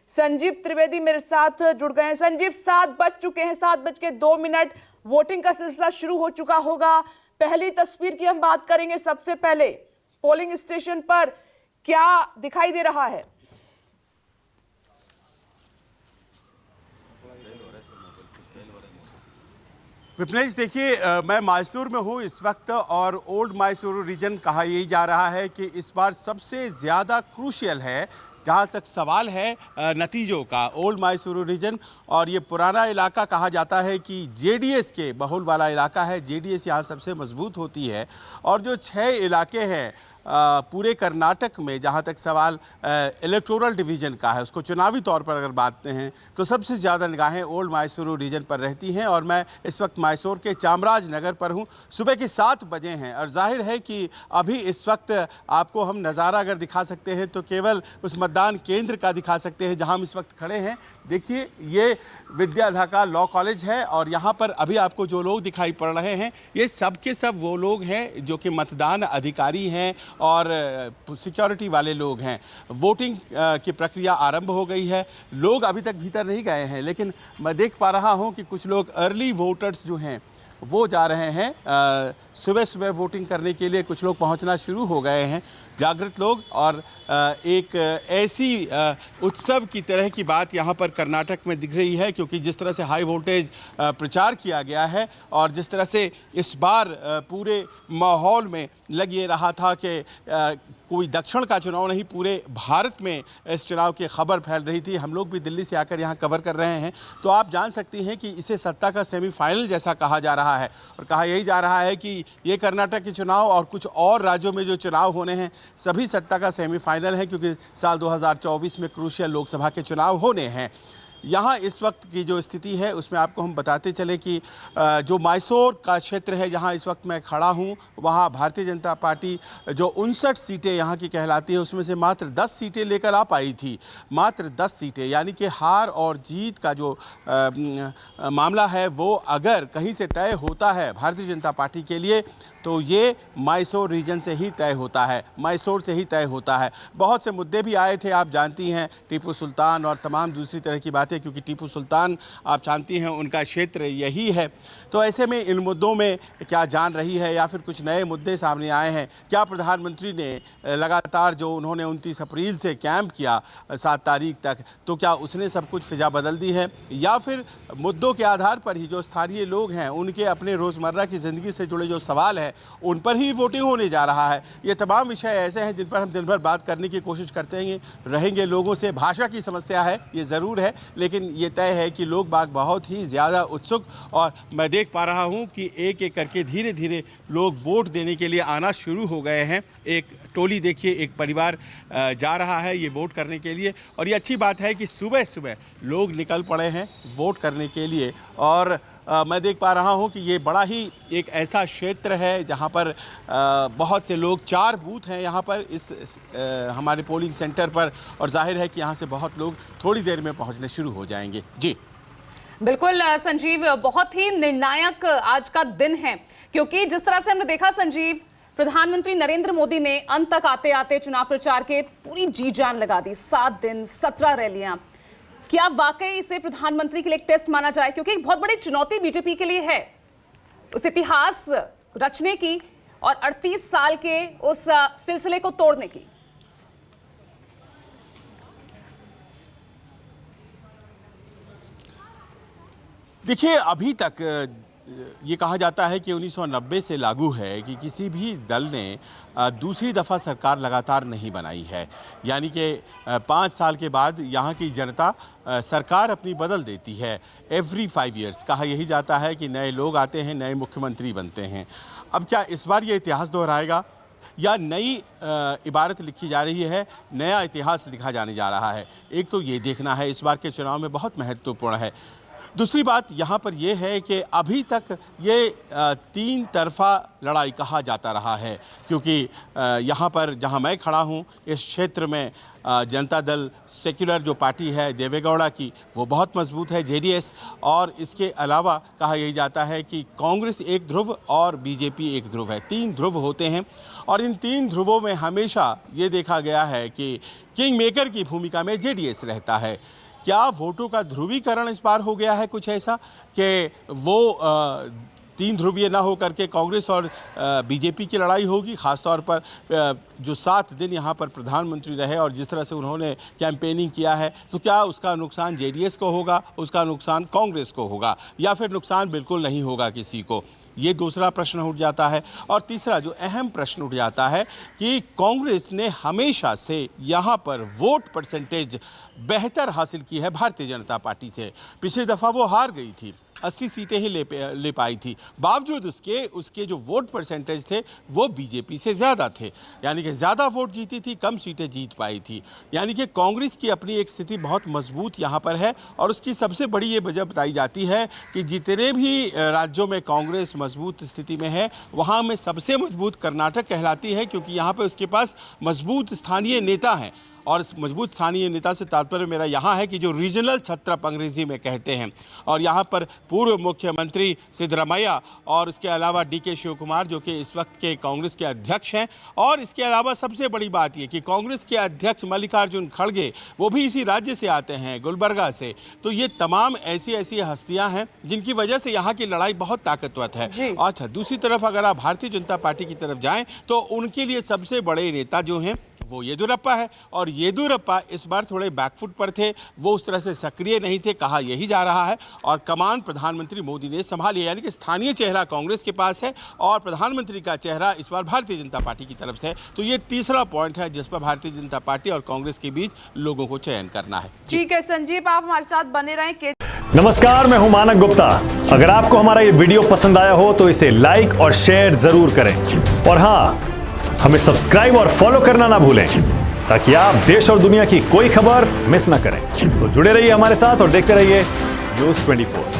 संजीव त्रिवेदी मेरे साथ जुड़ गए हैं। संजीव, 7 बज चुके हैं, 7:02। वोटिंग का सिलसिला शुरू हो चुका होगा। पहली तस्वीर की हम बात करेंगे। सबसे पहले पोलिंग स्टेशन पर क्या दिखाई दे रहा है? विपनेश, देखिए, मैं मैसूर में हूँ इस वक्त और ओल्ड मैसूर रीजन कहा यही जा रहा है कि इस बार सबसे ज़्यादा क्रूशियल है जहाँ तक सवाल है नतीजों का। ओल्ड मैसूर रीजन और ये पुराना इलाका कहा जाता है कि जेडीएस के बहुल वाला इलाका है। जेडीएस यहाँ सबसे मजबूत होती है और जो 6 इलाके हैं पूरे कर्नाटक में, जहाँ तक सवाल इलेक्टोरल डिवीज़न का है, उसको चुनावी तौर पर अगर बात हैं तो सबसे ज़्यादा निगाहें ओल्ड मैसूर रीजन पर रहती हैं। और मैं इस वक्त मैसूर के चामराजनगर पर हूँ। सुबह के 7 बजे हैं और जाहिर है कि अभी इस वक्त आपको हम नज़ारा अगर दिखा सकते हैं तो केवल उस मतदान केंद्र का दिखा सकते हैं जहाँ हम इस वक्त खड़े हैं। देखिए, ये विद्याधका लॉ कॉलेज है और यहाँ पर अभी आपको जो लोग दिखाई पड़ रहे हैं ये सब के सब वो लोग हैं जो कि मतदान अधिकारी हैं और सिक्योरिटी वाले लोग हैं। वोटिंग की प्रक्रिया आरंभ हो गई है। लोग अभी तक भीतर नहीं गए हैं, लेकिन मैं देख पा रहा हूं कि कुछ लोग अर्ली वोटर्स जो हैं वो जा रहे हैं सुबह सुबह वोटिंग करने के लिए। कुछ लोग पहुंचना शुरू हो गए हैं, जागृत लोग। और एक ऐसी उत्सव की तरह की बात यहाँ पर कर्नाटक में दिख रही है, क्योंकि जिस तरह से हाई वोल्टेज प्रचार किया गया है और जिस तरह से इस बार पूरे माहौल में लग ये रहा था कि कोई दक्षिण का चुनाव नहीं, पूरे भारत में इस चुनाव की खबर फैल रही थी। हम लोग भी दिल्ली से आकर यहाँ कवर कर रहे हैं, तो आप जान सकती हैं कि इसे सत्ता का सेमीफाइनल जैसा कहा जा रहा है। और कहा यही जा रहा है कि ये कर्नाटक के चुनाव और कुछ और राज्यों में जो चुनाव होने हैं सभी सत्ता का सेमीफाइनल है, क्योंकि साल 2024 में क्रूशियल लोकसभा के चुनाव होने हैं। यहाँ इस वक्त की जो स्थिति है उसमें आपको हम बताते चले कि जो मैसूर का क्षेत्र है जहाँ इस वक्त मैं खड़ा हूँ, वहाँ भारतीय जनता पार्टी जो 59 सीटें यहाँ की कहलाती है उसमें से मात्र 10 सीटें लेकर आ पाई थी। मात्र 10 सीटें, यानी कि हार और जीत का जो मामला है वो अगर कहीं से तय होता है भारतीय जनता पार्टी के लिए तो ये मैसूर रीजन से ही तय होता है, मैसूर से ही तय होता है। बहुत से मुद्दे भी आए थे, आप जानती हैं, टीपू सुल्तान और तमाम दूसरी तरह की बातें, क्योंकि टीपू सुल्तान आप जानती हैं उनका क्षेत्र यही है। तो ऐसे में इन मुद्दों में क्या जान रही है या फिर कुछ नए मुद्दे सामने आए हैं? क्या प्रधानमंत्री ने लगातार जो उन्होंने 29 अप्रैल से कैंप किया 7 तारीख तक, तो क्या उसने सब कुछ फिजा बदल दी है, या फिर मुद्दों के आधार पर ही जो स्थानीय लोग हैं उनके अपने रोज़मर्रा की ज़िंदगी से जुड़े जो सवाल है उन पर ही वोटिंग होने जा रहा है? ये तमाम विषय ऐसे हैं जिन पर हम दिन भर बात करने की कोशिश करते रहेंगे लोगों से। भाषा की समस्या है, ये ज़रूर है, लेकिन ये तय है कि लोग बाग बहुत ही ज़्यादा उत्सुक, और मैं देख पा रहा हूँ कि एक एक करके धीरे धीरे लोग वोट देने के लिए आना शुरू हो गए हैं। एक टोली देखिए, एक परिवार जा रहा है ये वोट करने के लिए। और ये अच्छी बात है कि सुबह सुबह लोग निकल पड़े हैं वोट करने के लिए। और मैं देख पा रहा हूँ कि ये बड़ा ही एक ऐसा क्षेत्र है जहाँ पर बहुत से लोग, 4 बूथ हैं यहाँ पर इस हमारे पोलिंग सेंटर पर, और जाहिर है कि यहाँ से बहुत लोग थोड़ी देर में पहुँचने शुरू हो जाएंगे। जी बिल्कुल संजीव, बहुत ही निर्णायक आज का दिन है, क्योंकि जिस तरह से हमने देखा संजीव, प्रधानमंत्री नरेंद्र मोदी ने अंत तक आते आते चुनाव प्रचार के पूरी जी जान लगा दी। 7 दिन, 17 रैलियां। क्या वाकई इसे प्रधानमंत्री के लिए एक टेस्ट माना जाए? क्योंकि एक बहुत बड़ी चुनौती बीजेपी के लिए है उस इतिहास रचने की और 38 साल के उस सिलसिले को तोड़ने की। देखिए, अभी तक ये कहा जाता है कि 1990 से लागू है कि किसी भी दल ने दूसरी दफ़ा सरकार लगातार नहीं बनाई है, यानी कि 5 साल के बाद यहाँ की जनता सरकार अपनी बदल देती है। एवरी 5 ईयर्स कहा यही जाता है कि नए लोग आते हैं, नए मुख्यमंत्री बनते हैं। अब क्या इस बार ये इतिहास दोहराएगा या नई इबारत लिखी जा रही है, नया इतिहास लिखा जाने जा रहा है? एक तो ये देखना है इस बार के चुनाव में बहुत महत्वपूर्ण है। दूसरी बात यहाँ पर यह है कि अभी तक ये 3 तरफा लड़ाई कहा जाता रहा है, क्योंकि यहाँ पर जहाँ मैं खड़ा हूँ इस क्षेत्र में जनता दल सेक्युलर जो पार्टी है देवेगौड़ा की वो बहुत मजबूत है, जेडीएस, और इसके अलावा कहा यही जाता है कि कांग्रेस एक ध्रुव और बीजेपी एक ध्रुव है। 3 ध्रुव होते हैं और इन 3 ध्रुवों में हमेशा ये देखा गया है कि किंग मेकर की भूमिका में जेडीएस रहता है। क्या वोटों का ध्रुवीकरण इस बार हो गया है कुछ ऐसा कि वो 3 ध्रुवीय ना हो करके कांग्रेस और बीजेपी की लड़ाई होगी? खासतौर पर जो 7 दिन यहाँ पर प्रधानमंत्री रहे और जिस तरह से उन्होंने कैंपेनिंग किया है, तो क्या उसका नुकसान जेडीएस को होगा, उसका नुकसान कांग्रेस को होगा, या फिर नुकसान बिल्कुल नहीं होगा किसी को? ये दूसरा प्रश्न उठ जाता है। और तीसरा जो अहम प्रश्न उठ जाता है कि कांग्रेस ने हमेशा से यहाँ पर वोट परसेंटेज बेहतर हासिल की है भारतीय जनता पार्टी से। पिछली दफ़ा वो हार गई थी, 80 सीटें ही ले पाई थी, बावजूद उसके जो वोट परसेंटेज थे वो बीजेपी से ज़्यादा थे, यानी कि ज़्यादा वोट जीती थी, कम सीटें जीत पाई थी। यानी कि कांग्रेस की अपनी एक स्थिति बहुत मजबूत यहाँ पर है और उसकी सबसे बड़ी ये वजह बताई जाती है कि जितने भी राज्यों में कांग्रेस मजबूत स्थिति में है वहाँ में सबसे मजबूत कर्नाटक कहलाती है, क्योंकि यहाँ पर उसके पास मजबूत स्थानीय नेता हैं। और इस मजबूत स्थानीय नेता से तात्पर्य मेरा यहाँ है कि जो रीजनल छत्रप अंग्रेजी में कहते हैं, और यहाँ पर पूर्व मुख्यमंत्री सिद्धरामैया और इसके अलावा डीके शिव कुमार जो कि इस वक्त के कांग्रेस के अध्यक्ष हैं, और इसके अलावा सबसे बड़ी बात ये कि कांग्रेस के अध्यक्ष मल्लिकार्जुन खड़गे वो भी इसी राज्य से आते हैं, गुलबर्गा से। तो ये तमाम ऐसी हस्तियाँ हैं जिनकी वजह से यहाँ की लड़ाई बहुत ताकतवर है। अच्छा, दूसरी तरफ अगर आप भारतीय जनता पार्टी की तरफ जाएँ तो उनके लिए सबसे बड़े नेता जो हैं वो येदियुरप्पा है, और येदियुरप्पा इस बार थोड़े बैकफुट पर थे, वो उस तरह से सक्रिय नहीं थे, कहा यही जा रहा है, और कमान प्रधानमंत्री मोदी ने संभाली, यानी कि स्थानीय चेहरा कांग्रेस के पास है और प्रधानमंत्री का चेहरा इस बार भारतीय जनता पार्टी की तरफ से है। तो ये तीसरा पॉइंट है जिस पर भारतीय जनता पार्टी और कांग्रेस के बीच लोगों को चयन करना है। ठीक है संजीव, आप हमारे साथ बने रहें। नमस्कार, मैं हूं मानक गुप्ता। अगर आपको हमारा ये वीडियो पसंद आया हो तो इसे लाइक और शेयर जरूर करें, और हाँ, हमें सब्सक्राइब और फॉलो करना ना भूलें ताकि आप देश और दुनिया की कोई खबर मिस ना करें। तो जुड़े रहिए हमारे साथ और देखते रहिए न्यूज़ 24।